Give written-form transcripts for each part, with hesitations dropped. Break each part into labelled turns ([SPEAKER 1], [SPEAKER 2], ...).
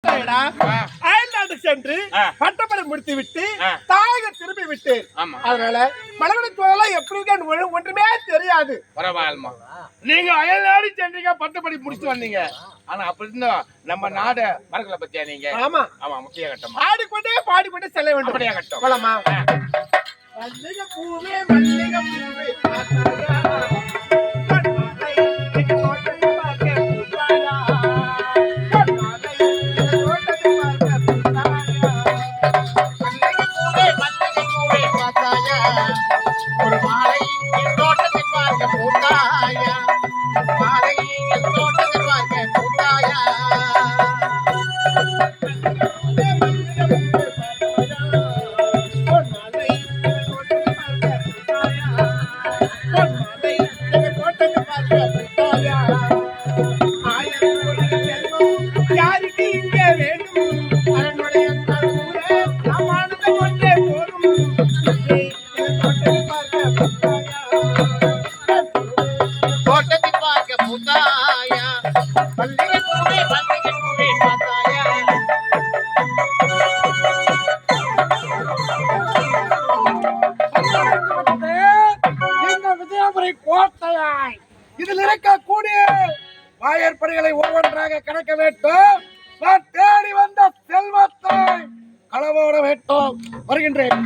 [SPEAKER 1] அயல்நாடு சென்று பட்டப்படை முடித்து விட்டு தாயக திரும்பி விட்டு, அதனால மலவடி தோழலாம் எப்படி இருக்க ஒன்றுமே தெரியாது.
[SPEAKER 2] பரவாயில்லமா, நீங்க அயல்நாடு சென்றீங்க, பட்டப்படி முடிச்சு வந்தீங்க. ஆனா அப்படி இருந்தா நம்ம நாட மரங்களை பத்தியா நீங்க?
[SPEAKER 1] ஆமா
[SPEAKER 2] ஆமா, முக்கிய கட்டம்.
[SPEAKER 1] ஆடிக்கொண்டே பாடிக்கொண்டே செல்ல வேண்டும்.
[SPEAKER 2] அப்படியே கட்டம்
[SPEAKER 1] போலாமா? மல்லிகை பூவே மல்லிகை பூவே கோட்டையாய் இதில் இருக்கக்கூடிய வாயற்படிகளை ஒவ்வொன்றாக கணக்க வேண்டும். நான் தேடி வந்த செல்வத்தை களவோட வேண்டும். வருகின்றேன்.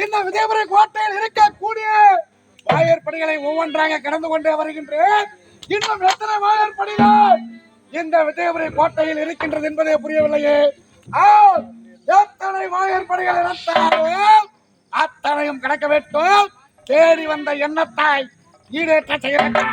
[SPEAKER 1] இந்த விஜயபுரி கோட்டையில் இருக்கக்கூடிய வாயற்படிகளை ஒவ்வொன்றாக கடந்து கொண்டு வருகின்றேன். இன்னும் எத்தனை வாயற்படிகள் இந்த விஜயபுரி கோட்டையில் இருக்கின்றது என்பதே புரியவில்லையே. எத்தனை வாயற்படிகள் இருந்தாலும் அத்தனையும் கடக்க வேண்டும். தேடி வந்த எண்ணத்தை ஈடேற்ற செய்ய வேண்டும்.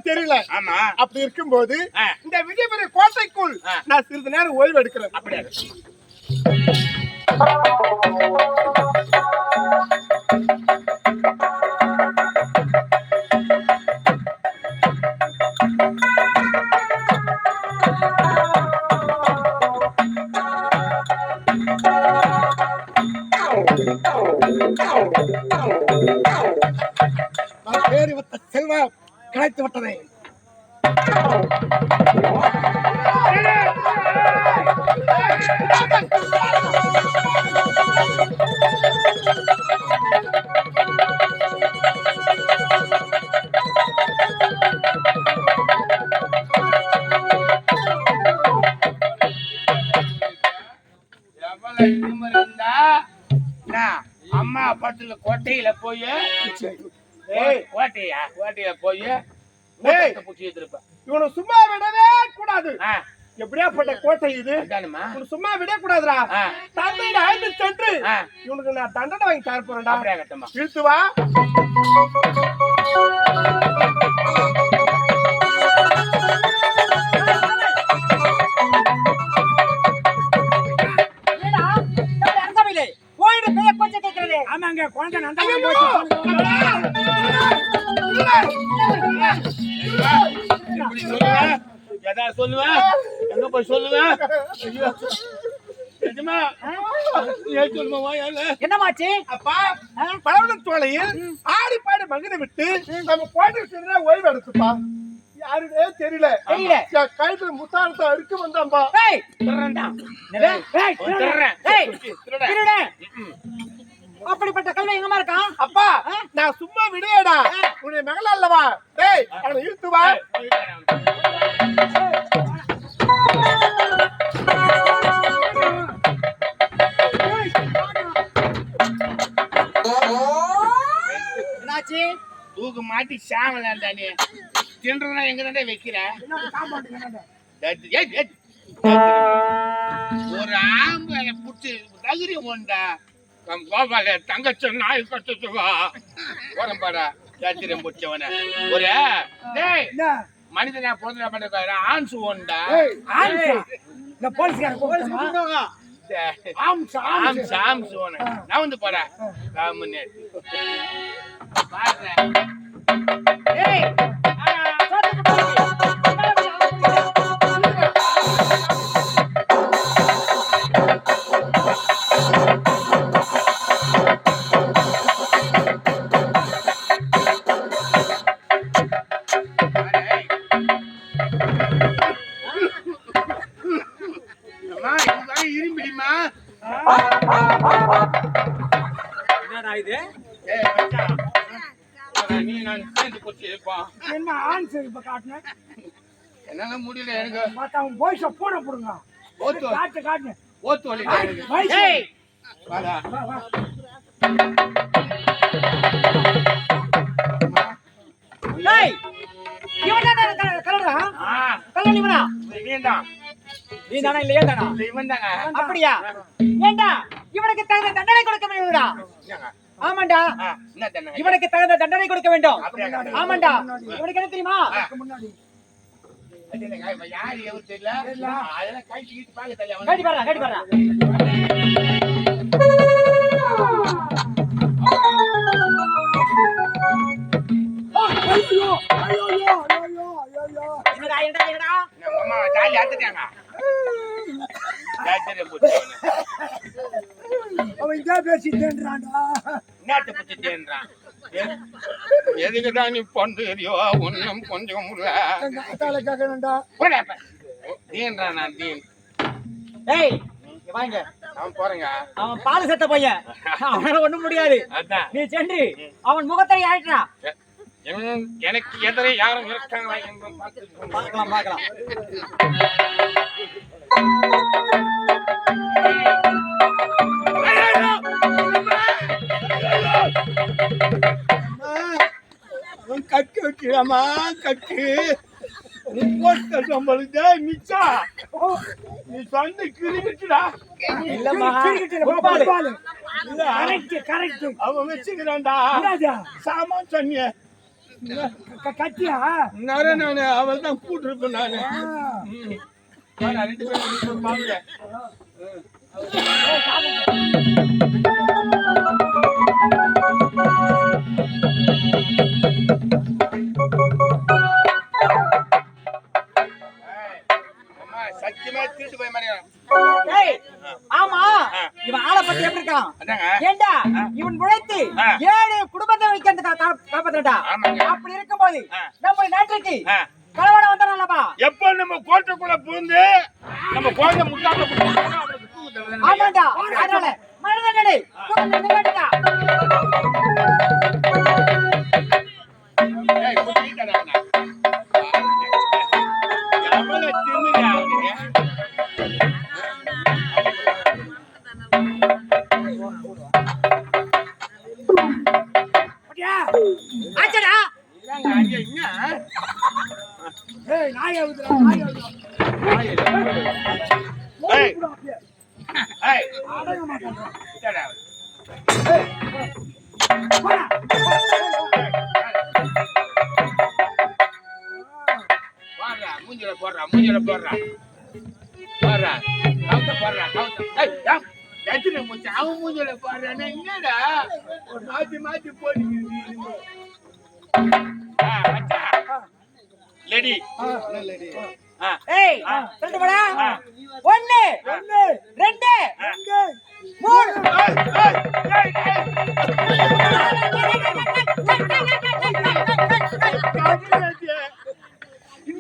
[SPEAKER 1] தெரியல. அப்படி இருக்கும்போது இந்த விஜயபுரி கோட்டைக்குள் நான் சிறிது நேரம் ஓய்வு எடுக்கிறேன். அப்படியே நான் தேடி வந்த செல்வம் கிடைத்து விட்டதை
[SPEAKER 2] அவ்வளவு திமிரு இருந்தா நான் அம்மா பத்துல கோட்டையில போய் கோட்டையில போய் பூச்சி எடுத்திருப்பேன்.
[SPEAKER 1] இவனை சும்மா விடவே கூடாது. எப்படியாப்பட்ட கோட்டை இது? சும்மா விட கூடாதுடா. தந்தையிட அழைத்து சென்று இவனுக்கு நான் தண்டனை வாங்கி தர போறேன்டா. இழுத்து வா. ஆமாங்க, குழந்தை நந்தா
[SPEAKER 2] சொல்லுவேன். எங்க போய் சொல்லுவேன்?
[SPEAKER 3] என்னமாச்சு?
[SPEAKER 1] அப்பா, பழவன் தோலையில் ஆடி பாடி மகனை விட்டு நம்ம கோட்டை ஓய்வு எடுத்துப்பா. யாருமே தெரியல. கைத்துல முத்தாரத்தை அறுக்க வந்தாம்பா.
[SPEAKER 3] அப்படிப்பட்ட கல்வி எங்கம்மா இருக்கான்?
[SPEAKER 1] அப்பா, நான் சும்மா விடையடா. உன்னை மகள அல்லவா? டேய், அவனை இழுத்து வா.
[SPEAKER 3] என்னாச்சு?
[SPEAKER 2] தூக்கு மாட்டி சாமலாண்டானே தின்றா எங்க தானே வைக்கிற? ஒரு ஆம்பளை புடிச்சு தகுதி உண்டா கோபால தங்கச்ச நாய் கட்டுவா போறம்பாடா ஜாத்திரம் பிடிச்சவன ஒரு மனிதனா போதுனா பண்ண ஆன்சு உண்டா நான் வந்து போறேன் என்னால முடியல எனக்கு
[SPEAKER 1] போய் போன போடுங்க.
[SPEAKER 2] ஓத்து வலி
[SPEAKER 3] அப்படியா? ஏண்டா இவனுக்கு தகுந்த தண்டனை கொடுக்க வேண்டும்டா. ஆமாண்டா, இவனுக்கு தகுந்த தண்டனை கொடுக்க வேண்டும். ஆமாண்டா, இவனுக்கு என்ன தெரியுமா?
[SPEAKER 2] யாரு எவரு தெரியல. அதெல்லாம் கைட்டு பாக்க
[SPEAKER 3] கட்டி பாரு, கட்டி பாரு. என்னடா என்னடா என்னடா
[SPEAKER 2] அம்மா தாலி அத்துட்டாங்க.
[SPEAKER 1] அவன் இங்க பேசி தேன்றான்டா.
[SPEAKER 2] நாட்டு புத்தி தேன்றான். எதுக்குதான் நீ பொண்ணுறியோ ஒன்னும் கொஞ்சம்
[SPEAKER 1] கேட்கணும்டா.
[SPEAKER 2] தீன்றான் நான் தீன்.
[SPEAKER 3] ஏய் வாங்க,
[SPEAKER 2] அவன் போறேங்க.
[SPEAKER 3] அவன் பால் செத்த பையன், அவனால ஒண்ணும் முடியாது.
[SPEAKER 2] அதான்
[SPEAKER 3] நீ சென்று அவன் முகத்தை ஆயிட்டா.
[SPEAKER 2] எனக்கு எதிரே யாரும் இருக்காங்களா என்று
[SPEAKER 3] பார்க்கலாம் பார்க்கலாம்.
[SPEAKER 1] கட்டி வச்சிடாமா கட்டி சம்பளுக்கு மிச்சா நீ சொந்த கிரிக்கிட்டுடா. அவன் வச்சுக்கிறான்டா சாமான் சொன்னிய கட்டியா நானு அவள் தான் கூட்டிருப்பேன் நானு. 2 பேரும் பாருங்க.
[SPEAKER 2] சத்தியமா தீட்டு போய் மாதிரி.
[SPEAKER 3] ஆமா, இவன் ஆளை பத்தி எப்படி இருக்கான்? ஏண்டா இவன் உழைத்து 7 குடும்பத்தை வைக்கிறது காப்பாத்துறா. அப்படி இருக்கும்போது நம்ம நாட்டுக்கு கலவரம் வந்தானல்லப்பா.
[SPEAKER 2] எப்ப நம்ம கோட்டைக்குள்ள பூந்து நம்ம கோட்டை முட்டாம
[SPEAKER 3] ஆமாண்டா, அதனால மனதண்டனை வேண்டாம்.
[SPEAKER 2] ஏய் ஏய்
[SPEAKER 1] அடங்க மாட்டேன்.
[SPEAKER 2] கேடா
[SPEAKER 1] போடா.
[SPEAKER 2] போடுறா மூஞ்சில போடுறா கவுத்த ஏய் டம் எத்தனை மூஞ்சி அவன் மூஞ்சில போடுறானே என்னடா ஒரு மாத்தி போடுங்க மச்சா லேடி
[SPEAKER 1] லேடி.
[SPEAKER 3] ஏய் சொல்லிட்டு போடா 1 2 3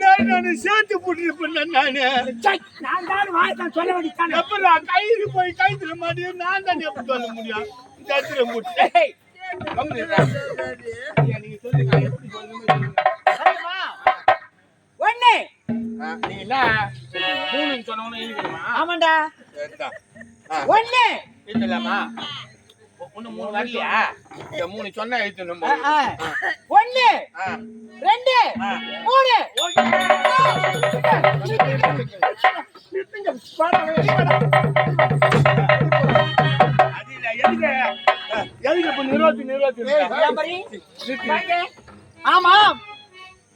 [SPEAKER 2] நான் சேர்த்து போட்டுருப்பேன் நானு
[SPEAKER 3] நான் தான் வாய்தான் சொல்ல வேண்டியதானே.
[SPEAKER 2] எப்படா கயிறு போய் கைத்துல மாட்டி நான் தான் எப்படி சொல்ல முடியும் சேர்த்துல போட்டு நீங்க சொல்லுங்க எப்படி சொல்லணும்
[SPEAKER 3] சரிமா 1
[SPEAKER 2] நீங்க என்ன மூணுன்னு சொன்னவனே எழுதிக்கணுமா
[SPEAKER 3] ஆமாண்டா
[SPEAKER 2] சரிதான்
[SPEAKER 3] 1
[SPEAKER 2] எழுதலாமா ஒண்ணு மூணு வரலையா இந்த மூணு சொன்னா எழுதணும்
[SPEAKER 3] 1 2 3 ஆமா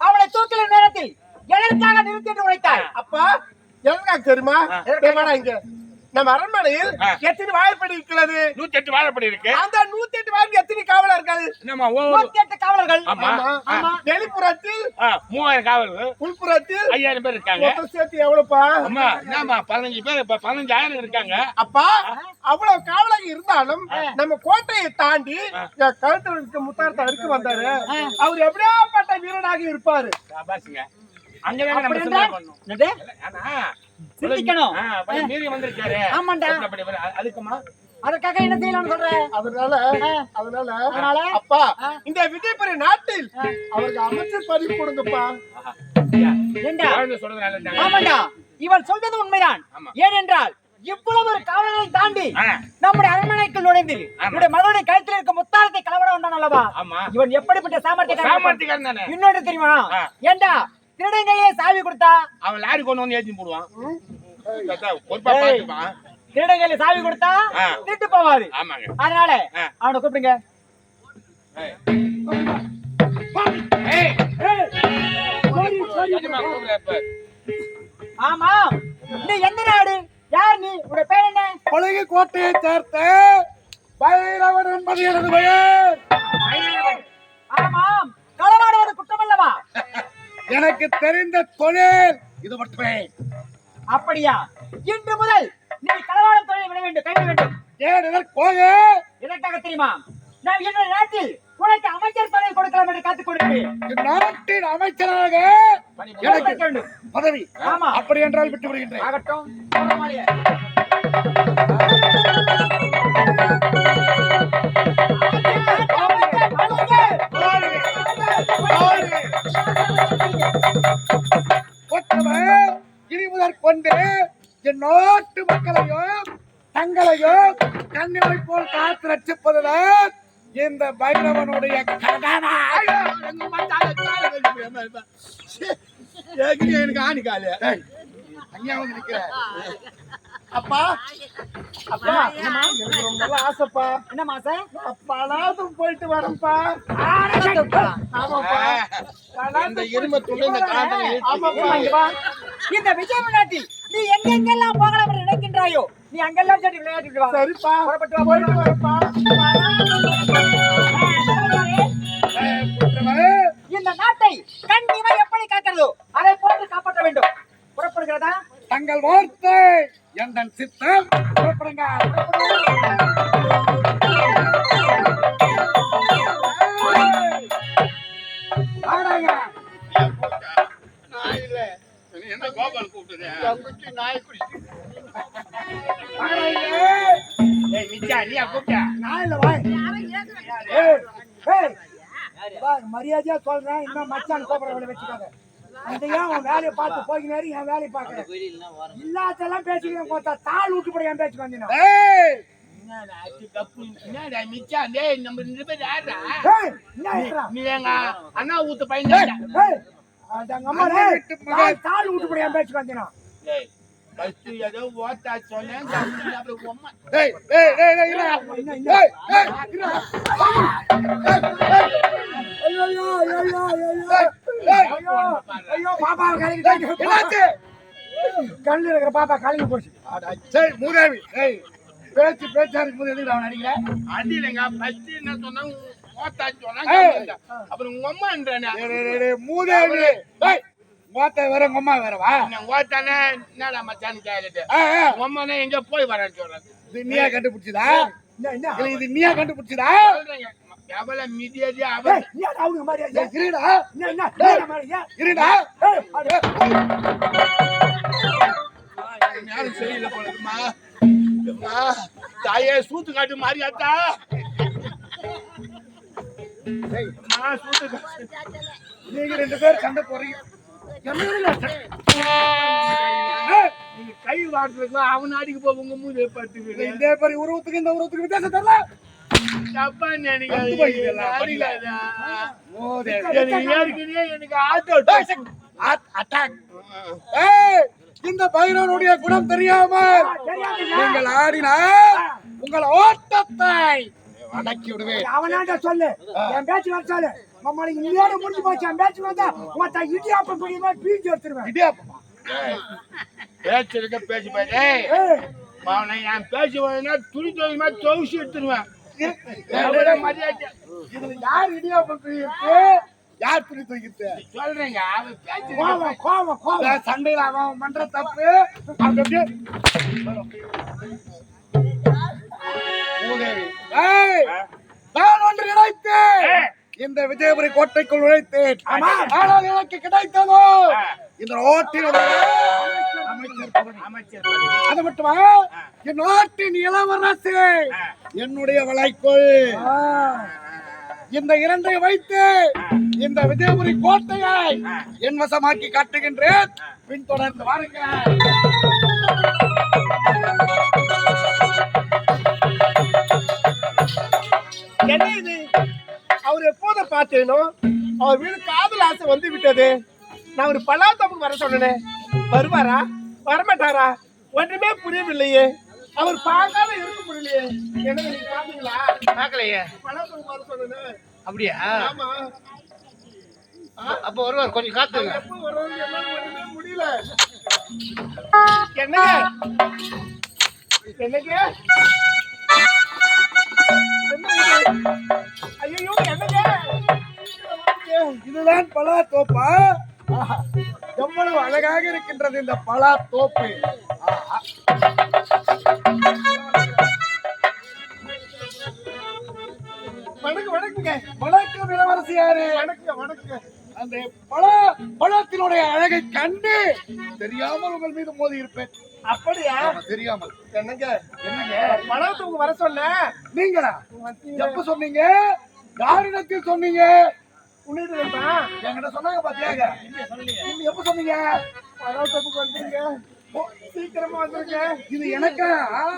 [SPEAKER 3] அவளை தூக்கில நேரத்தில் எதற்காக நிறுத்திட்டு உழைத்தாய்?
[SPEAKER 4] அப்பா எதற்காக தெரியுமா? இங்க நம்ம அரண்மனையில் எத்தனை வாய்ப்படி இருக்கிறது?
[SPEAKER 2] 108 வாழைப்படி இருக்கு.
[SPEAKER 4] அந்த 108 வாய்ப்பு எத்தனை காவலர்கள்?
[SPEAKER 2] என்னம்மா
[SPEAKER 3] 108 காவலர்கள்.
[SPEAKER 2] ஆமா
[SPEAKER 3] ஆமா
[SPEAKER 4] வெளிப்புறத்தில்
[SPEAKER 2] 3000 காவலர்கள்,
[SPEAKER 4] உள்புறத்தில்
[SPEAKER 2] 5000 பேர் இருக்காங்க.
[SPEAKER 4] மொத்தம் சேர்த்து எவ்வளவுப்பா?
[SPEAKER 2] அம்மா என்னம்மா 15 பேர் இப்ப 15000 இருக்காங்க.
[SPEAKER 4] அப்பா அவ்வளவு காவலர்கள் இருந்தாலும் நம்ம கோட்டையை தாண்டி கழுத்துல இருக்க முத்தாரத்தை அறுக்க வந்தாரு. அவர் எப்படியாப்பட்ட வீரனாக இருப்பாரு?
[SPEAKER 2] பாசுங்க அங்கதான் நம்ம
[SPEAKER 3] அப்படி
[SPEAKER 2] சிந்தனை
[SPEAKER 3] இருந்தா?
[SPEAKER 2] பண்ணணும்.
[SPEAKER 3] என்னது?
[SPEAKER 2] ஆனா
[SPEAKER 3] சிந்திக்கணும்.
[SPEAKER 2] பையன் மீறி வந்திருக்காரு.
[SPEAKER 3] ஆமாண்டா.
[SPEAKER 2] அதுக்குமா
[SPEAKER 3] அதற்காக என்ன செய்யலாம்னு சொல்ற?
[SPEAKER 4] அதனால அப்பா இந்த விஜயபுரி நாட்டில் அவருக்கு அமைச்சர் பதவி கொடுங்கப்பா.
[SPEAKER 3] ஏண்டா?
[SPEAKER 2] குழந்தை சொல்றது நல்லதுதாங்க.
[SPEAKER 3] ஆமாண்டா இவள் சொல்றது உண்மைதான்.
[SPEAKER 2] ஆமா.
[SPEAKER 3] ஏனென்றால் இவ்வளவு ஒரு காவலர்களை தாண்டி
[SPEAKER 2] ஆ,
[SPEAKER 3] நம்முடைய அரண்மனைக்குள் நுழைந்து நம்முடைய மகளுடைய கழுத்தில் இருக்க முத்தாரத்தை கலவர வந்தான் அல்லவா?
[SPEAKER 2] ஆமா
[SPEAKER 3] இவன் எப்படிப்பட்ட சாமர்த்தியக்காரன்?
[SPEAKER 2] சாமர்த்தியக்காரன் தானே.
[SPEAKER 3] இன்னொன்று தெரியுமா? ஏண்டா திருடங்கையே சாவி கொடுத்தா
[SPEAKER 2] அவன் லாரி கொண்டு வந்து ஏத்தி போடுவான். பொறுப்பா பாத்துப்பான்.
[SPEAKER 3] திருடங்கையில சாவி கொடுத்தா
[SPEAKER 2] ஆ.
[SPEAKER 3] திருட்டு போவாது.
[SPEAKER 2] ஆமாங்க.
[SPEAKER 3] அதனால
[SPEAKER 2] ஆ.
[SPEAKER 3] அவனை கூப்பிடுங்க.
[SPEAKER 2] ஏய் எஜமா கூப்பிடுறா இப்ப.
[SPEAKER 3] ஆமா நீ எந்த நாடு? யார் நீ? உடைய பேர் என்ன?
[SPEAKER 1] பழகி கோட்டையை சேர்த்த பைரவன் என்பது எனது பெயர்.
[SPEAKER 3] ஆமாம் களவாடுவது குற்றம் அல்லவா?
[SPEAKER 1] எனக்கு தெரிந்த தொழில் இது மட்டுமே.
[SPEAKER 3] அப்படியா? இன்று முதல் நீ களவாடும் தொழிலை விட வேண்டும், கைவிட வேண்டும்.
[SPEAKER 1] ஏன் இதற்காக?
[SPEAKER 3] எதற்காக தெரியுமா? நான் என்னுடைய நாட்டில் உனக்கு அமைச்சர் பதவி கொடுக்கலாம் என்று காத்துக் கொடுக்கிறேன்.
[SPEAKER 1] நாட்டின் அமைச்சராக
[SPEAKER 3] எனக்கு வேண்டும்
[SPEAKER 1] பதவி.
[SPEAKER 3] ஆமா.
[SPEAKER 1] அப்படி என்றால் விட்டு விடுகின்றேன்.
[SPEAKER 3] ஆகட்டும். பரவாயில்லையே.
[SPEAKER 1] கொற்றவன் இனி முதற் கொண்டு என் நாட்டு மக்களையும் தங்களையும் கண்ணிலை போல் காத்து ரட்சிப்பதுதான் இந்த பைரவனுடைய கடமை.
[SPEAKER 2] எனக்கு ஆணி காலு.
[SPEAKER 1] அங்கேயா வந்து நிக்கிற?
[SPEAKER 4] அப்பா அப்பா எனக்கு ரொம்ப நாள் ஆசைப்பா.
[SPEAKER 3] என்ன மாசம்?
[SPEAKER 4] பலாதும் போயிட்டு வரேன்ப்பா. ஆமாப்பா.
[SPEAKER 2] இந்த எருமை துணை இந்த காட்டை
[SPEAKER 4] ஆமாப்பா.
[SPEAKER 3] இந்த விஜயபுரி நாட்டில் நீ எங்கெங்கெல்லாம் போகலாம் என்று நினைக்கின்றாயோ நீ அங்கெல்லாம் சரி விளையாடிட்டு வா.
[SPEAKER 4] சரிப்பா
[SPEAKER 3] புறப்பட்டு வா.
[SPEAKER 4] போயிட்டு வரேன்ப்பா.
[SPEAKER 3] இந்த நாட்டை கண்ணியமா எப்படி காக்கிறது அதை போட்டு காப்பாற்ற வேண்டும். புறப்படுகிறதா?
[SPEAKER 1] தங்கள் வார்த்தை எந்தன் சித்தம். புறப்படுங்க. ஆடாங்க.
[SPEAKER 2] என்ன கோபால் கூப்பிட்டு
[SPEAKER 4] நாய் குடி
[SPEAKER 1] ஆடாங்க.
[SPEAKER 2] மிச்சா நீயா கூப்பிட்டா
[SPEAKER 1] நான் இல்ல வாய். ஏய், ஏய். வா, மரியாதையா சொல்றேன். இன்னும் மச்சான் கோபுரம் வச்சுக்காத. அந்த ஏன் உன் வேலையை பார்த்து போய்கினாரு, என் வேலையை பார்க்கறேன். இல்லாதெல்லாம் பேசிக்கிறேன். பார்த்தா தாள் விட்டு போய் என் பேச்சு வந்தீங்க.
[SPEAKER 2] என்னடா மிச்சா டேய் நம்ம 2 பேர் யாரா? நீ எங்க அண்ணா ஊத்து பையன்.
[SPEAKER 1] தாள் விட்டு போய் என் பேச்சு வந்தீங்க.
[SPEAKER 2] டேய் ஃபர்ஸ்ட் ஏதோ ஓட்டா சொன்னேன் அப்புறம் உம்மா
[SPEAKER 1] டேய் டேய் டேய் டேய் இருடா. டேய் டேய் இருடா.
[SPEAKER 3] ஐயோ ஐயோ ஐயோ
[SPEAKER 1] டேய்
[SPEAKER 3] ஐயோ பாப்பா கலங்கி
[SPEAKER 1] என்னாச்சு?
[SPEAKER 3] கண்ணில் இருக்கிற பாப்பா கலங்கி போச்சு.
[SPEAKER 1] சரி மூதேவி. டேய் பேச்சா இருக்கும்போது எதுக்கு அவன் அடிக்கிற?
[SPEAKER 2] அடியிலங்க ஃபர்ஸ்ட் என்ன சொன்னா ஓட்டா சொன்னா அப்புறம் உங்க அம்மான்றானே
[SPEAKER 1] டேய் டேய் டேய் மூதேவி. டேய் மோத்த வேற உங்க அம்மா வேறவா?
[SPEAKER 2] ஓட்டானே என்னடா மச்சான் கேக்குது
[SPEAKER 1] ஆ ஆ.
[SPEAKER 2] உங்க அம்மானே எங்க போய் வரேன்னு சொல்றாங்க
[SPEAKER 1] இது நீயா கண்டுபிடிச்சதா?
[SPEAKER 3] என்ன என்ன
[SPEAKER 1] இல்ல இது நீயா கண்டுபிடிச்சதா?
[SPEAKER 2] சொல்றீங்க எவ்வளவு மிதியடி
[SPEAKER 3] ஏய்,
[SPEAKER 2] அவன்
[SPEAKER 3] ஏன் அவங்க மாதிரி
[SPEAKER 1] டேய், இருடா
[SPEAKER 3] என்ன என்ன என்ன மாதிரி ஏன்
[SPEAKER 1] இருடா.
[SPEAKER 3] ஏய், அட.
[SPEAKER 2] யாரும் சரியில்லை போல இருக்குமா அம்மா, தாயே சூத்து காட்டு மாறியாத்தா சூத்து காட்டு
[SPEAKER 1] நீங்க ரெண்டு பேரும் சண்டை போறீங்க.
[SPEAKER 2] நீங்க கை வாட்டுறதுக்கு அவன் அடிக்க போக உங்க மூஞ்சி பட்டுக்கு
[SPEAKER 1] இந்த மாதிரி உருவத்துக்கு இந்த உருவத்துக்கு வித்தியாசம் தெரியல.
[SPEAKER 2] தப்பா
[SPEAKER 1] வந்து
[SPEAKER 2] நினைக்காதீங்க.
[SPEAKER 1] போயிடுதா?
[SPEAKER 2] அடிக்காத.
[SPEAKER 1] மூதேவி.
[SPEAKER 2] எனக்கு ஏற்கனவே எனக்கு ஆட்டோ
[SPEAKER 1] அட்டாக். ஏய் இந்த பைரவனுடைய குணம் தெரியாமல் நீங்கள் ஆடினால் உங்கள் ஓட்டத்தை அடக்கி விடுவேன்.
[SPEAKER 3] அவனாண்ட சொல்லு என் பேச்சு வர சொல்லு மம்மாளுக்கு நீயோட முடிஞ்சு போச்சு என் பேச்சு வந்தா உங்க இடியாப்பம் பிடிக்குமா பீச்சு எடுத்துருவேன்.
[SPEAKER 1] இடியாப்பமா?
[SPEAKER 2] பேச்சு இருக்க பேச்சு பாரு அவனை என் பேச்சு வேணா துணி துவைமா துவசி எடுத்துருவேன் மரியாதை
[SPEAKER 1] இதுல யார் இடியாப்பம் பிடிக்கிறது, யார் துணி துவைக்கிறது?
[SPEAKER 2] சொல்றேங்க அவன் பேச்சு
[SPEAKER 3] கோவம் கோவம் கோவம்
[SPEAKER 1] இந்த சண்டையில அவன் பண்ற தப்பு அது அப்படியே மூதேவி. ஏய், நான் ஒன்று நினைத்தேன். இந்த விஜயபுரி கோட்டைக்குள் நுழைத்தேன். ஆனால் எனக்கு கிடைத்ததோ இந்த நாட்டினுடைய அமைச்சர் பதவி.
[SPEAKER 2] அமைச்சர்
[SPEAKER 1] அது மட்டுமா என் நாட்டின் இளவரசு என்னுடைய வலைக்குள் இந்த இரண்டை வைத்து இந்த விஜயபுரி கோட்டையை என் வசமாக்கி காட்டுகின்றேன். பின்தொடர்ந்து வாருங்கள்.
[SPEAKER 4] என்ன இது அவர் எப்போத பார்த்தேனோ அவர் வீடு காதல் ஆசை வந்து விட்டது. நான் ஒரு பலாத்தப்புக்கு வர சொன்னேன். வருவாரா வரமாட்டாரா ஒன்றுமே புரியவில்லையே. அவர் பார்க்காம இருக்க முடியலையே. என்ன நீங்க பாத்தீங்களா?
[SPEAKER 2] பார்க்கலையே
[SPEAKER 4] பலாத்தப்புக்கு வர சொன்னேன்.
[SPEAKER 2] அப்படியா
[SPEAKER 4] ஆமா
[SPEAKER 2] அப்ப வருவார் கொஞ்சம் காத்துங்க
[SPEAKER 4] எப்போ வருவாங்க என்னால ஒண்ணுமே முடியல. என்னங்க என்னங்க ஐயோ என்னங்க
[SPEAKER 1] இதுதான் பலா தோப்பா? ஆஹா, எவ்வளவு அழகாக இருக்கின்றது இந்த பலா தோப்பு. ஆஹா.
[SPEAKER 4] வணக்கம் வணக்கங்க.
[SPEAKER 1] வணக்கம் இளவரசி யாரு?
[SPEAKER 4] வணக்கங்க வணக்கங்க.
[SPEAKER 1] அந்த பழத்தினுடைய அழகை கண்டு தெரியாமல் உங்கள் மீது மோதி இருப்பேன்.
[SPEAKER 4] அப்படியா?
[SPEAKER 1] தெரியாமல்.
[SPEAKER 4] என்னங்க
[SPEAKER 1] என்னங்க
[SPEAKER 4] பழத்துக்கு வர சொன்ன
[SPEAKER 1] நீங்களா? எப்ப சொன்னீங்க? யாரிடத்தில் சொன்னீங்க?
[SPEAKER 4] உன்னிட்டு
[SPEAKER 1] என்கிட்ட சொன்னாங்க பாத்தியாங்க. நீங்க எப்ப சொன்னீங்க?
[SPEAKER 4] பழத்துக்கு வந்தீங்க. சீக்கிரமா வந்துருங்க.
[SPEAKER 1] இது எனக்கா?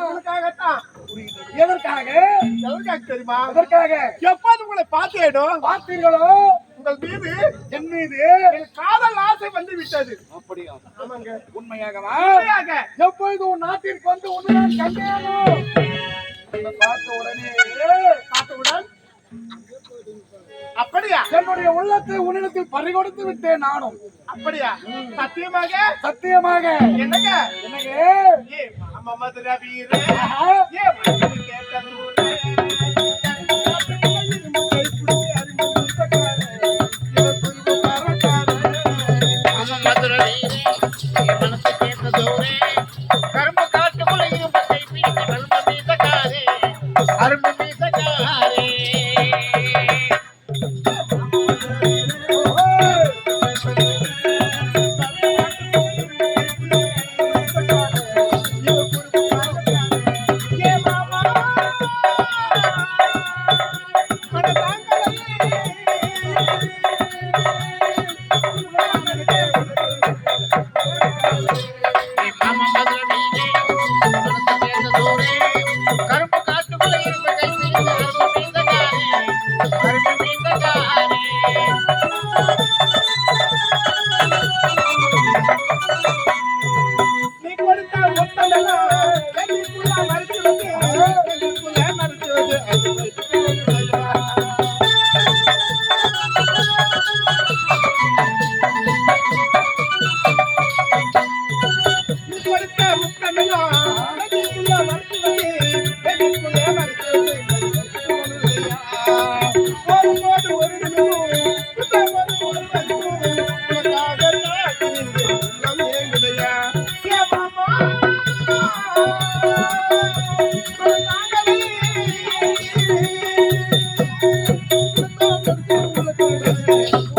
[SPEAKER 4] உனக்காகத்தான்.
[SPEAKER 1] எதற்காக?
[SPEAKER 4] எதற்காக தெரியுமா?
[SPEAKER 1] எதற்காக?
[SPEAKER 4] எப்போது உங்களை பார்த்தேனோ
[SPEAKER 1] பார்த்தீர்களோ
[SPEAKER 4] உங்கள் மீது
[SPEAKER 1] என் மீது
[SPEAKER 4] என் காதல் ஆசை வந்து விட்டது.
[SPEAKER 1] அப்படியா?
[SPEAKER 4] ஆமாங்க
[SPEAKER 1] உண்மையாகவா?
[SPEAKER 4] உண்மையாக.
[SPEAKER 1] எப்பொழுது உன் நாட்டிற்கு வந்து உன்னை நான் கண்டேனோ உன்னை பார்த்தவுடன்
[SPEAKER 4] அப்படியா?
[SPEAKER 1] என்னுடைய உள்ளத்தை உன்னிடத்தில் பறிகொடுத்து விட்டேன் நானும்.
[SPEAKER 4] அப்படியா? சத்தியமாக?
[SPEAKER 1] சத்தியமாக.
[SPEAKER 4] என்னங்க
[SPEAKER 1] என்னங்க?
[SPEAKER 4] ஏ மாமா மதுரை வீரே
[SPEAKER 1] ஆஹா.
[SPEAKER 4] ஏ மதுரை கேட்ட ஊரே
[SPEAKER 2] கரும்பு காட்டுக்குள்ள இரும்பத்தை பிடிக்க நல்ம மீசக்காரே அரும்பு மீசக்காரே
[SPEAKER 4] ஏ மாமா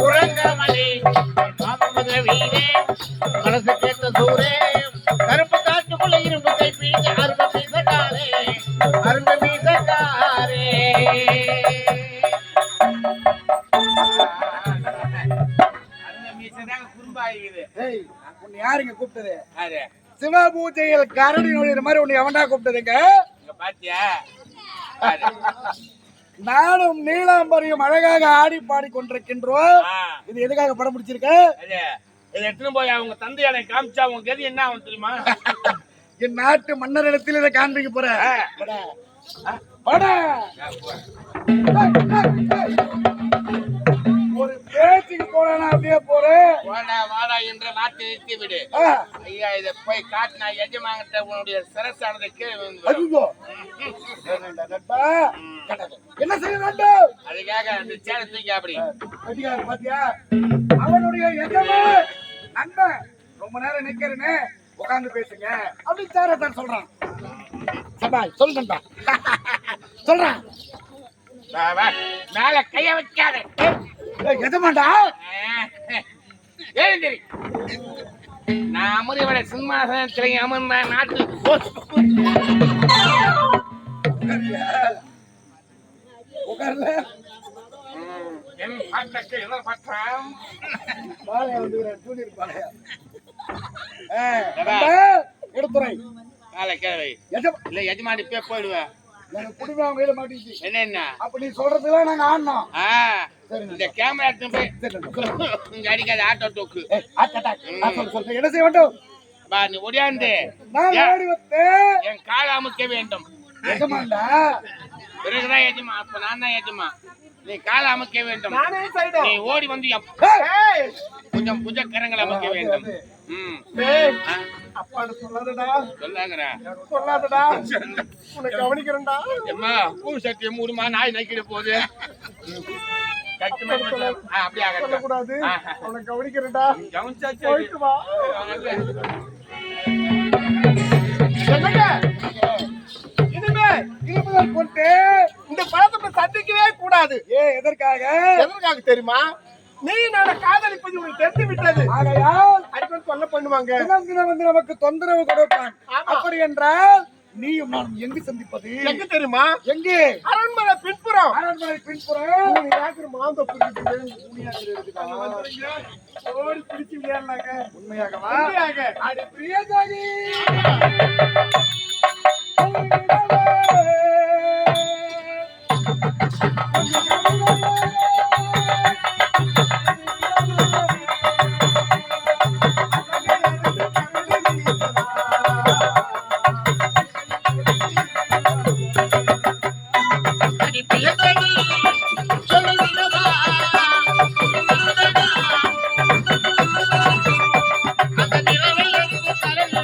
[SPEAKER 2] உறங்கமலே மாமமத வீரே மனசு கேட்ட சூரே கருப்பு காட்டுக்குள்ள இரும்பு கை பீச்சு அரும்பு மீசக்காரே அரும்பு மீசக்காரே அரும்பு மீசதாங்க குறும்பாயிருக்குது.
[SPEAKER 1] ஏய், உன்னை யாருங்க கூப்பிட்டது?
[SPEAKER 2] அது
[SPEAKER 1] சிவ பூஜையில் கரடி நுழையிற மாதிரி உன்னை எவன்டா கூப்பிட்டதுங்க?
[SPEAKER 2] இங்க பாத்தியா? அது.
[SPEAKER 1] நானும் நீலாம்பரியும் அழகாக ஆடி பாடி கொண்டிருக்கின்றோம்.
[SPEAKER 2] ஆ,
[SPEAKER 1] இது எதுக்காக படம் பிடிச்சிருக்க?
[SPEAKER 2] அது. இதை எடுத்துன்னு போய் அவங்க தந்தையானை காமிச்சா அவங்க கதி என்ன ஆகும் தெரியுமா?
[SPEAKER 1] என் நாட்டு மன்னர் இடத்தில் இதை காண்பிக்க போற.
[SPEAKER 2] ஆ.
[SPEAKER 1] ஒரு பேச்சுக்கு போனா அப்படியே போறேன்.
[SPEAKER 2] வாடா வாடா என்ற வார்த்தை நிறுத்தி விடு. ஐயா இதை போய் காட்டினா எஜமாங்கிட்ட உன்னுடைய சிரசானதை கீழே விழுந்து விடும்.
[SPEAKER 1] ஐயோ, என்ன செய்ய வேண்டும்?
[SPEAKER 2] அதுக்காக அந்த சேலை தூக்கி அப்படி
[SPEAKER 1] கட்டிக்கார பாத்தியா, அவனுடைய எஜமான் நண்பன் ரொம்ப நேரம் நிக்கிறேன்னு உட்கார்ந்து பேசுங்க அப்படின்னு சாரத்தான் சொல்றான். சபா சொல்லுங்கப்பா சொல்றான்.
[SPEAKER 2] வா, வா. மேல கைய வைக்காத.
[SPEAKER 1] எஜமான்டா
[SPEAKER 2] எழுந்திரி. நான் அமுதியோட சிம்மாசனத்தில் அமர்ந்த நாட்டு
[SPEAKER 1] உட்கார்ல
[SPEAKER 2] என் பாட்டக்கு என்ன பற்றாம்
[SPEAKER 1] பாளைய வந்து ஜூனியர் பாளைய எடுத்துறை
[SPEAKER 2] மேல கேள்வி இல்ல எஜமானி பே போயிடுவேன்.
[SPEAKER 1] எனக்கு குடும்பம் அவங்க கையில மாட்டிச்சு.
[SPEAKER 2] என்ன
[SPEAKER 1] அப்ப நீ சொல்றதுலாம் நாங்க ஆடணும்.
[SPEAKER 2] இந்த கேமரா எடுத்து போய் இங்க அடிக்காத ஆட்டோ தூக்கு.
[SPEAKER 1] என்ன செய்ய வேண்டும்?
[SPEAKER 2] பா நீ ஒடியாந்து
[SPEAKER 1] நான் ஓடி வந்தேன்.
[SPEAKER 2] என் காலை அமுக்க வேண்டும்.
[SPEAKER 1] எஜமான்டா
[SPEAKER 2] பிறகுதான் எஜமா. அப்ப நான் தான் எஜமா. நீ காலை அமுக்க வேண்டும்.
[SPEAKER 4] நானே சைடு
[SPEAKER 2] நீ ஓடி வந்து கொஞ்சம் புஜ கரங்களை அமுக்க வேண்டும்.
[SPEAKER 4] அப்பான்னு சொல்லாதடா
[SPEAKER 2] சொல்லாங்கடா
[SPEAKER 4] சொல்லாதடா உன்னை கவனிக்கிறேன்டா.
[SPEAKER 2] எம்மா பூ சட்டியை மூடுமா நாய் நக்கிட போகுது. அப்படியே
[SPEAKER 4] சொல்லக்கூடாது உன்னை கவனிக்கிறேன்டா.
[SPEAKER 2] கவனிச்சா
[SPEAKER 4] போயிட்டு வா. என்னங்க இனிமே
[SPEAKER 1] இருப்பதற்கு கொண்டு
[SPEAKER 4] இந்த பழத்தை சந்திக்கவே கூடாது.
[SPEAKER 1] எதற்காக?
[SPEAKER 4] எதற்காக தெரியுமா? நீ நான் காதலிப்பது உங்களுக்கு தெரிந்து விட்டது.
[SPEAKER 1] ஆகையால்
[SPEAKER 4] அடிக்கடி சொல்ல பண்ணுவாங்க.
[SPEAKER 1] தினம் தினம் வந்து நமக்கு தொந்தரவு கொடுப்பான். அப்படி என்றால் நீயும் நானும் எங்கு சந்திப்பது?
[SPEAKER 4] எங்க தெரியுமா?
[SPEAKER 1] எங்கே?
[SPEAKER 4] அரண்மனை பின்புறம்.
[SPEAKER 1] அரண்மனை பின்புறம்.
[SPEAKER 4] ஓடி பிடிச்சு விளையாடலாங்க.
[SPEAKER 1] உண்மையாகவா?
[SPEAKER 4] உண்மையாக.
[SPEAKER 1] அடி பிரியதாகி
[SPEAKER 2] அந்த நிலவில் கலந்து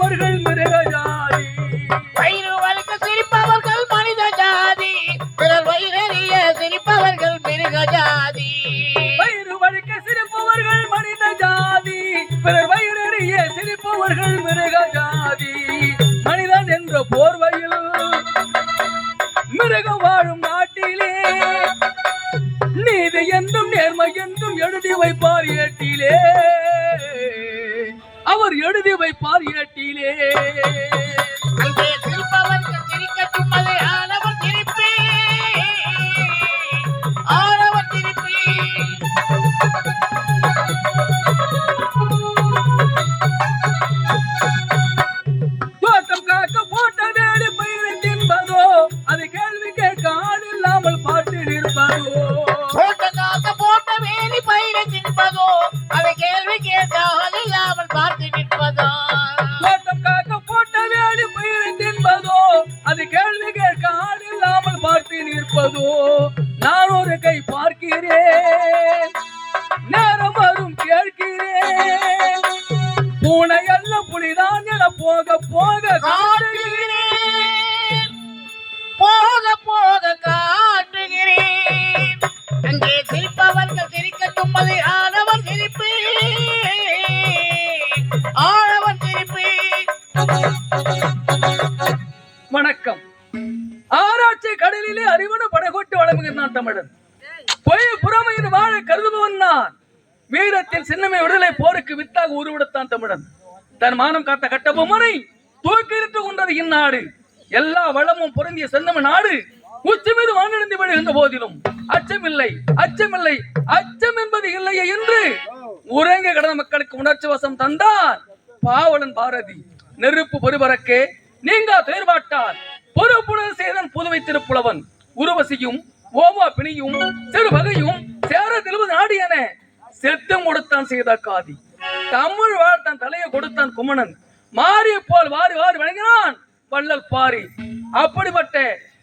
[SPEAKER 5] சிரிப்பவர்கள் மிருக ஜாதி.
[SPEAKER 2] வயிறு வலிக்க சிரிப்பவர்கள் மனித ஜாதி, பிறர் வயிறறிய சிரிப்பவர்கள் மிருக ஜாதி.
[SPEAKER 5] வயிறு வலிக்க சிரிப்பவர்கள் மனித ஜாதி, பிறர் வயிறறிய சிரிப்பவர்கள் மிருக ஜாதி. மனிதன் என்ற போர்வையில் மிருகம் வாழும் நாட்டிலே நீதி என்றும் நேர்மை என்றும் எழுதி வைப்பார் ஏட்டிலே, அவர் எழுதி வைப்பார் ஏட்டிலே.
[SPEAKER 2] அங்கே சிரிப்பவர்கள் சிரிக்கட்டும், அது ஆணவம் சிரிப்பே, ஆணவம் சிரிப்பே.
[SPEAKER 5] தோட்டம் காக்க போட்ட வேலை பயிரை தின்பதோ, அது கேள்வி கேட்க ஆள் இல்லாமல் பார்த்து நிற்பதோ.
[SPEAKER 2] தோட்டக்காக்க போட்ட வேலி பயிரை தின்பதோ, அதை கேள்வி கேட்டால் இல்லாமல் பார்த்து நிற்பதோ.
[SPEAKER 5] தோட்டம் காக்க போட்ட வேலை பயிரை தின்பதோ, அது கேள்வி கேட்க ஆள் இல்லாமல் பார்த்து நிற்பதோ. நான் ஒரு கை பார்க்கிறேன், நேரம் வரும் கேட்கிறேன். பூனை அல்ல புலிதான் என போக போக
[SPEAKER 2] காட்டுகிறேன், போக போக காட்டுகிறேன். அங்கே சிரிப்பவர்கள் சிரிக்கட்டும், அது ஆணவம் சிரிப்பு, ஆணவம் சிரிப்பு.
[SPEAKER 5] வணக்கம். ஆராய்ச்சி கடலிலே அறிவனு படகோட்டு வழங்குகிறான் தமிழன். பொய் புறமையின் வாழ கருதுபவன் நான். வீரத்தின் சின்னமை விடுதலை போருக்கு வித்தாக உருவிடத்தான் தமிழன். தன் மானம் காத்த கட்டபொம்மனை தூக்கிட்டு கொண்டது இந்நாடு. எல்லா வளமும் பொருந்திய சென்னம நாடு உச்சி மீது வானிழந்து விடுகின்ற போதிலும் அச்சமில்லை, அச்சமில்லை, அச்சம் என்பது இல்லையே என்று உறங்க கடந்த மக்களுக்கு உணர்ச்சி வசம் தந்தான் பாவலன் பாரதி. நெருப்பு பொறுபறக்கே நீங்கா துயர்பாட்டார் பொறுப்புணர் செய்தன் புதுவை திருப்புலவன். உருவசியும் ஓமா பிணியும் சிறு வகையும் சேர தெளிவது நாடு என செத்தம் கொடுத்தான் செய்த காதி. தமிழ் வாழ்த்தான் தலையை கொடுத்தான் குமணன். மாறிய போல் வாரி வாரி வழங்கினான் வள்ளல் பாரி. அப்படிப்பட்ட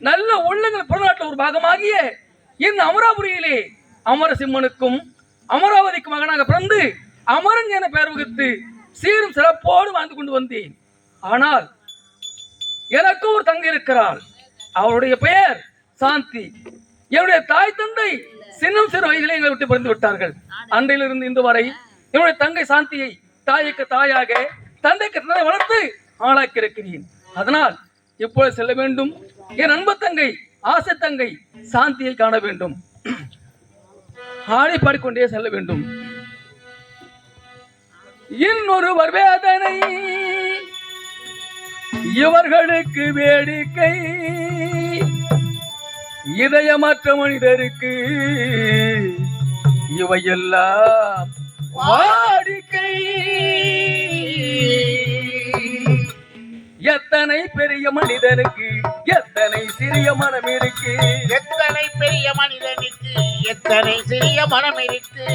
[SPEAKER 5] நல்ல உள்ளங்கள் புறநாட்டில் ஒரு பாகமாகிய இந்த அமராபுரியிலே அமரசிம்மனுக்கும் அமராவதிக்கும் மகனாக பிறந்து அமரன் என பெயர் வகுத்து சீரும் சிறப்போடு வாழ்ந்து கொண்டு வந்தேன். ஆனால் எனக்கு ஒரு தங்கை இருக்கிறாள். அவருடைய பெயர் சாந்தி. என்னுடைய தாய் தந்தை சின்னம் சிறு வயதிலே எங்களை விட்டு பிறந்து விட்டார்கள். அன்றையிலிருந்து இன்று வரை என்னுடைய தங்கை சாந்தியை தாய்க்கு தாயாக தந்தைக்கு தந்தை வளர்த்து ஆளாக்கி இருக்கிறேன். அதனால் இப்போது செல்ல வேண்டும். என் அன்பு தங்கை ஆசை தங்கை சாந்தியை காண வேண்டும். ஆடி பாடிக்கொண்டே செல்ல வேண்டும். இன்னொருவர் வேதனை இவர்களுக்கு வேடிக்கை, இதயமற்ற மனிதருக்கு இவையெல்லாம் வாடிக்கை. எத்தனை பெரிய மனிதனுக்கு எத்தனை சிறிய மனம் இருக்கு,
[SPEAKER 2] எத்தனை பெரிய மனிதனுக்கு எத்தனை சிறிய மனம் இருக்கு.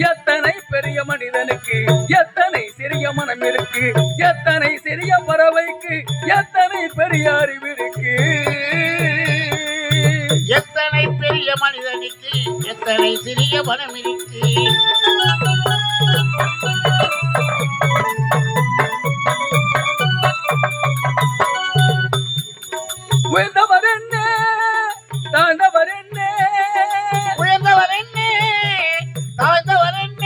[SPEAKER 5] எத்தனை பெரிய மனிதனுக்கு எத்தனை சிறிய மனம் இருக்கு, எத்தனை சிறிய பறவைக்கு எத்தனை பெரிய அறிவு இருக்கு.
[SPEAKER 2] எத்தனை பெரிய மனிதனுக்கு எத்தனை சிறிய மனம் இருக்கு.
[SPEAKER 5] உயர்ந்தவர் என்ன தாழ்ந்தவர் என்ன,
[SPEAKER 2] உயர்ந்தவர் என்ன தாழ்ந்தவர் என்ன.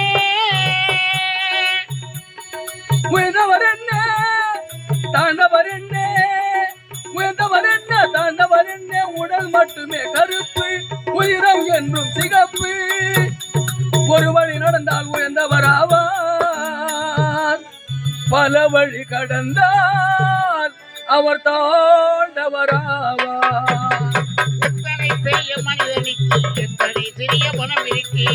[SPEAKER 5] உயர்ந்தவர் என்ன தாழ்ந்தவர் என்ன, உயர்ந்தவர் என்ன தாழ்ந்தவர் என்ன. உடல் மட்டுமே கருப்பு, உயிரம் என்றும் சிகப்பு. ஒரு வழி நடந்தால் உயர்ந்தவர் ஆவார், பல வழி கடந்தால் அவர் தாழ்ந்தவர் ஆவார்.
[SPEAKER 2] எத்தனை பெரிய மனிதனுக்கு எத்தனை சிறிய மனம் இருக்கு.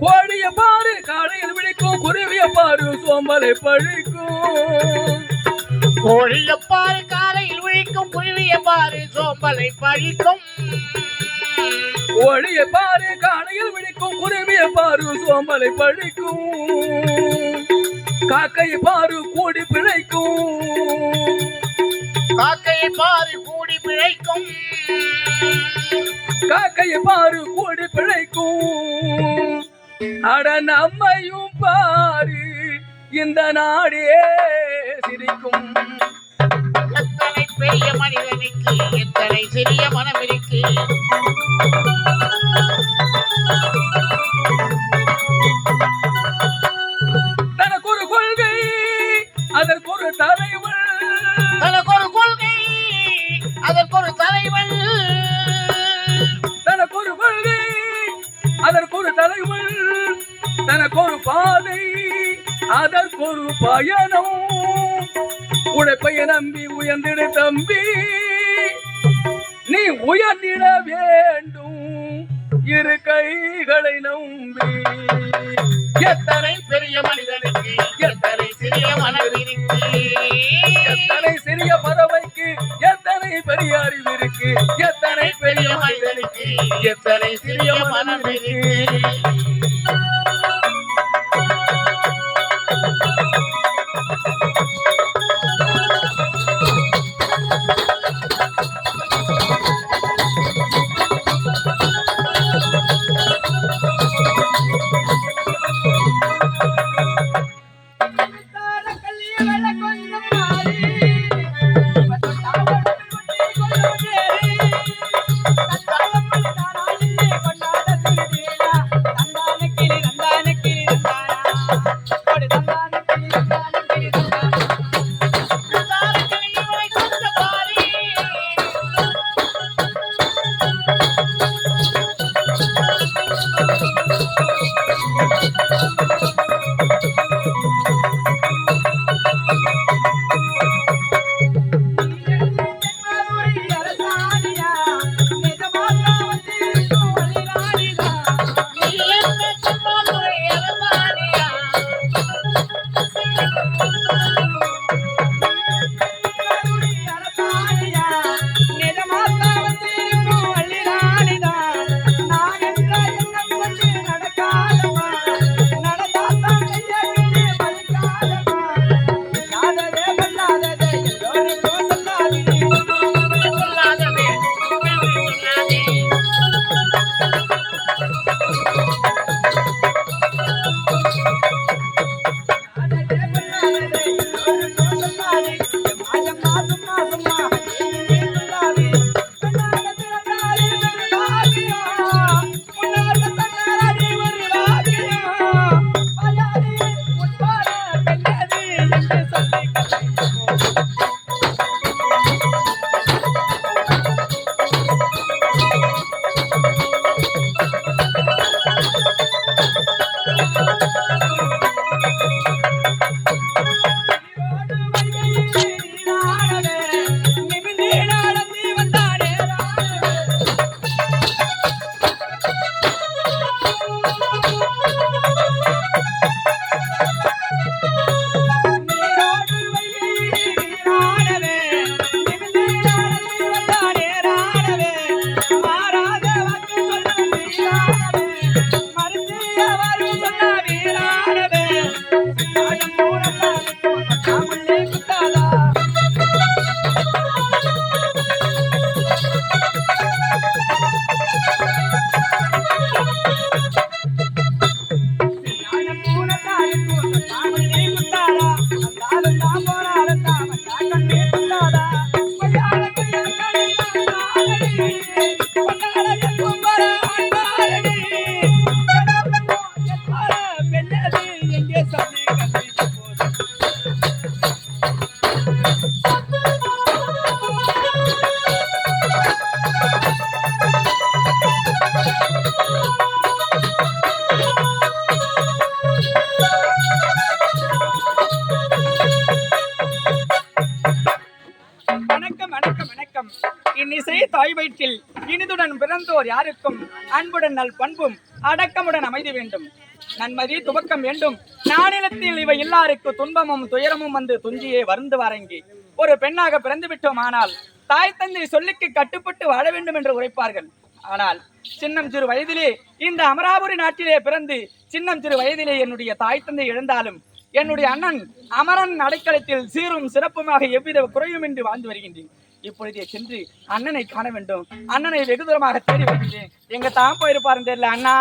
[SPEAKER 5] கோழிய பாரு காலையில் விழிக்கும், குருவிய பாரு சோம்பலை பழிக்கும்.
[SPEAKER 2] கோழிய பாரு காலையில் விழிக்கும், குருவிய பாரு சோம்பலை பழிக்கும்.
[SPEAKER 5] கோழிய பாரு காலையில் விழிக்கும், குருவிய பாரு சோம்பலை பழிக்கும். காக்கையை பாரு கூடி பிழைக்கும்,
[SPEAKER 2] காக்கையை பாரு கூடி பிழைக்கும்.
[SPEAKER 5] காக்கையை பாரு கூடி பிழைக்கும் அட நம்மையும் பாரு இந்த நாடே சிரிக்கும்.
[SPEAKER 2] எத்தனை பெரிய மனிதனுக்கு எத்தனை சிறிய மனம் இருக்கு.
[SPEAKER 5] தனக்கு ஒரு கொள்கை அதற்கு ஒரு தலைவன்.
[SPEAKER 2] தனக்கு ஒரு கொள்கை அதற்கு ஒரு தலைவன்.
[SPEAKER 5] தனக்கு ஒரு கொள்கை அதற்கு ஒரு தலைவன். தனக்கு ஒரு பாதை அதற்கு ஒரு பயணம். உழைப்பைய நம்பி உயர்ந்திட தம்பி நீ உயர்ந்திட வேண்டும் இரு கைகளை நம்பி.
[SPEAKER 2] எத்தனை பெரிய மனிதனுக்கு எத்தனை சிறிய மனம் இருக்கு.
[SPEAKER 5] எத்தனை சிறிய பறவைக்கு எத்தனை பெரிய அறிவு இருக்கு. எத்தனை பெரிய மனிதனுக்கு
[SPEAKER 2] எத்தனை சிறிய மனம் இருக்கு.
[SPEAKER 3] இன்னிசை தாய் வயிற்றில் இனிதுடன் பிறந்தோர் யாருக்கும் அன்புடன் நல் பண்பும் அடக்கமுடன் அமைதி வேண்டும். நன்மதி துவக்கம் வேண்டும். நானிலத்தில் இவை எல்லாருக்கு துன்பமும் துயரமும் வந்து துஞ்சியே வருந்து வாரங்கி. ஒரு பெண்ணாக பிறந்து விட்டோம். ஆனால் தாய் தந்தை சொல்லுக்கு கட்டுப்பட்டு வாழ வேண்டும் என்று உரைப்பார்கள். ஆனால் சின்னம் சிறு வயதிலே இந்த அமராபுரி நாட்டிலே பிறந்து சின்னம் சிறு வயதிலே என்னுடைய தாய் தந்தை இழந்தாலும் என்னுடைய அண்ணன் அமரன் அடைக்கலத்தில் சீரும் சிறப்புமாக எவ்வித குறையுமின்றி வாழ்ந்து வருகின்றேன். இப்பொழுதே சென்று அண்ணனை காண வேண்டும். அண்ணனை வெகு தூரமாக தேடி வருகிறேன். எங்க தான் போயிருப்பாருன்னு தெரியல. அண்ணா